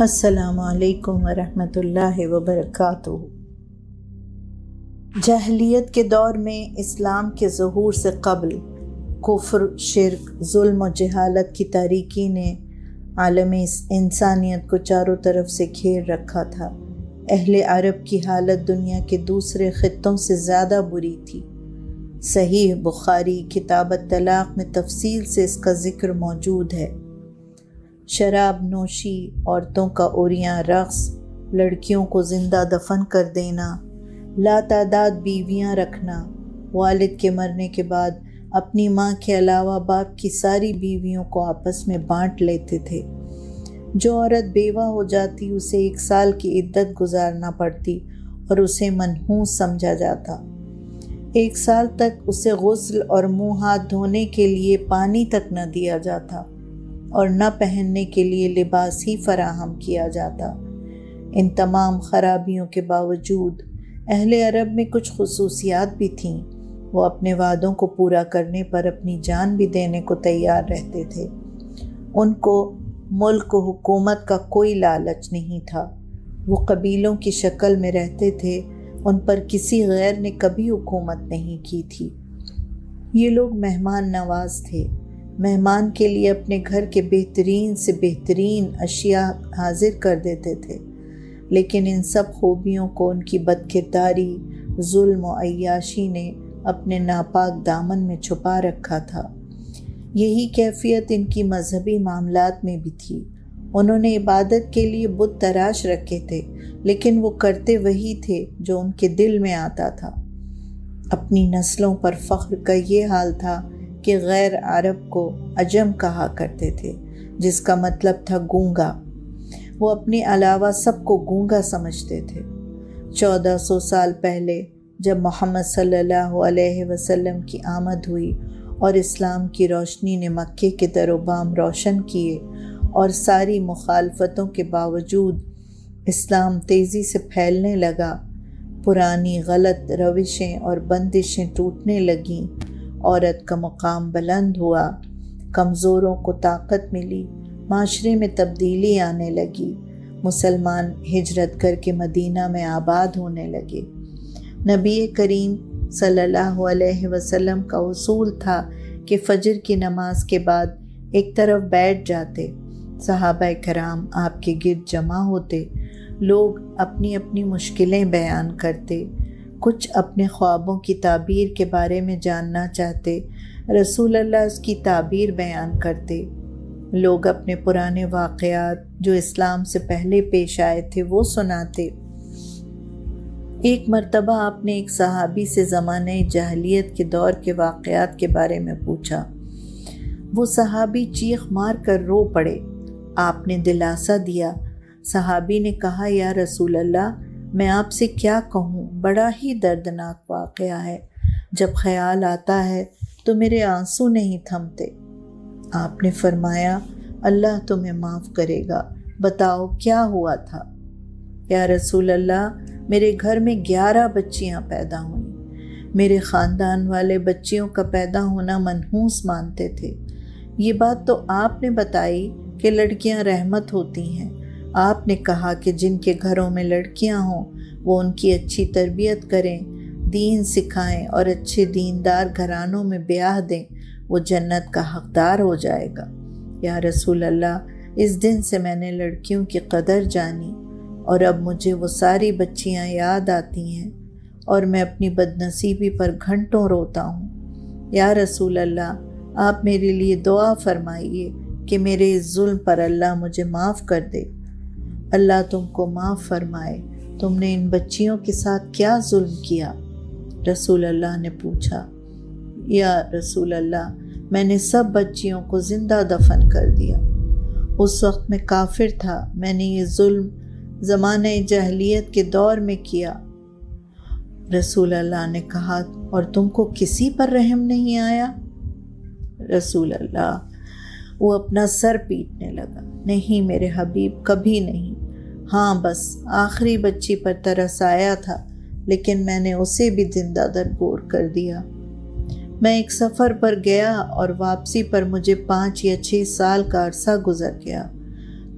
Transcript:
السلام علیکم ورحمۃ اللہ وبرکاتہ۔ جاہلیت کے دور میں اسلام کے ظہور سے قبل کفر، شرک، ظلم و جہالت کی تاریکی نے عالم انسانیت کو چاروں طرف سے گھیر رکھا تھا۔ اہل عرب کی حالت دنیا کے دوسرے خطوں سے زیادہ بری تھی۔ صحیح بخاری کتاب الطلاق میں تفصیل سے اس کا ذکر موجود ہے۔ شراب نوشی، عورتوں کا عریاں رقص، لڑکیوں کو زندہ دفن کر دینا، لاتعداد بیویاں رکھنا، والد کے مرنے کے بعد اپنی ماں کے علاوہ باپ کی ساری بیویوں کو آپس میں بانٹ لیتے تھے۔ جو عورت بیوہ ہو جاتی اسے 1 سال کی عدت گزارنا پڑتی اور اسے منحوس سمجھا جاتا۔ 1 سال تک اسے غسل اور منہ ہاتھ دھونے کے لیے پانی تک نہ دیا جاتا اور نہ پہننے کے لیے لباس ہی فراہم کیا جاتا۔ ان تمام خرابیوں کے باوجود اہل عرب میں کچھ خصوصیات بھی تھیں۔ وہ اپنے وعدوں کو پورا کرنے پر اپنی جان بھی دینے کو تیار رہتے تھے۔ ان کو ملک و حکومت کا کوئی لالچ نہیں تھا۔ وہ قبیلوں کی شکل میں رہتے تھے، ان پر کسی غیر نے کبھی حکومت نہیں کی تھی۔ یہ لوگ مہمان نواز تھے۔ مہمان کے لیے اپنے گھر کے بہترین سے بہترین اشیاء حاضر کر دیتے تھے، لیکن ان سب خوبیوں کو ان کی بدکرداری، ظلم و عیاشی نے اپنے ناپاک دامن میں چھپا رکھا تھا۔ یہی کیفیت ان کی مذہبی معاملات میں بھی تھی۔ انہوں نے عبادت کے لیے بت تراش رکھے تھے، لیکن وہ کرتے وہی تھے جو ان کے دل میں آتا تھا۔ اپنی نسلوں پر فخر کا یہ حال تھا کہ غیر عرب کو عجم کہا کرتے تھے، جس کا مطلب تھا گونگا۔ وہ اپنے علاوہ سب کو گونگا سمجھتے تھے۔ 1400 سال پہلے جب محمد صلی اللہ علیہ وسلم کی آمد ہوئی اور اسلام کی روشنی نے مکے کے در و بام روشن کیے اور ساری مخالفتوں کے باوجود اسلام تیزی سے پھیلنے لگا، پرانی غلط روشیں اور بندشیں ٹوٹنے لگیں، عورت کا مقام بلند ہوا، کمزوروں کو طاقت ملی، معاشرے میں تبدیلی آنے لگی، مسلمان ہجرت کر کے مدینہ میں آباد ہونے لگے۔ نبی کریم صلی اللہ علیہ وسلم کا اصول تھا کہ فجر کی نماز کے بعد ایک طرف بیٹھ جاتے، صحابہ کرام آپ کے گرد جمع ہوتے، لوگ اپنی اپنی مشکلیں بیان کرتے، کچھ اپنے خوابوں کی تعبیر کے بارے میں جاننا چاہتے، رسول اللہ اس کی تعبیر بیان کرتے، لوگ اپنے پرانے واقعات جو اسلام سے پہلے پیش آئے تھے وہ سناتے۔ ایک مرتبہ آپ نے ایک صحابی سے زمانہ جاہلیت کے دور کے واقعات کے بارے میں پوچھا۔ وہ صحابی چیخ مار کر رو پڑے۔ آپ نے دلاسا دیا۔ صحابی نے کہا، یا رسول اللہ، میں آپ سے کیا کہوں، بڑا ہی دردناک واقعہ ہے، جب خیال آتا ہے تو میرے آنسو نہیں تھمتے۔ آپ نے فرمایا، اللہ تمہیں معاف کرے گا، بتاؤ کیا ہوا تھا؟ یا رسول اللہ، میرے گھر میں 11 بچیاں پیدا ہوئیں۔ میرے خاندان والے بچیوں کا پیدا ہونا منحوس مانتے تھے۔ یہ بات تو آپ نے بتائی کہ لڑکیاں رحمت ہوتی ہیں۔ آپ نے کہا کہ جن کے گھروں میں لڑکیاں ہوں وہ ان کی اچھی تربیت کریں، دین سکھائیں اور اچھے دیندار گھرانوں میں بیاہ دیں، وہ جنت کا حقدار ہو جائے گا۔ یا رسول اللہ، اس دن سے میں نے لڑکیوں کی قدر جانی اور اب مجھے وہ ساری بچیاں یاد آتی ہیں اور میں اپنی بدنصیبی پر گھنٹوں روتا ہوں۔ یا رسول اللہ، آپ میرے لیے دعا فرمائیے کہ میرے اس ظلم پر اللہ مجھے معاف کر دے۔ اللہ تم کو معاف فرمائے، تم نے ان بچیوں کے ساتھ کیا ظلم کیا؟ رسول اللہ نے پوچھا، یا رسول اللہ، میں نے سب بچیوں کو زندہ دفن کر دیا۔ اس وقت میں کافر تھا، میں نے یہ ظلم زمانہ جاہلیت کے دور میں کیا۔ رسول اللہ نے کہا، اور تم کو کسی پر رحم نہیں آیا؟ رسول اللہ، وہ اپنا سر پیٹنے لگا، نہیں میرے حبیب، کبھی نہیں۔ ہاں، بس آخری بچی پر ترس آیا تھا، لیکن میں نے اسے بھی زندہ درگور کر دیا۔ میں ایک سفر پر گیا اور واپسی پر مجھے 5 یا 6 سال کا عرصہ گزر گیا۔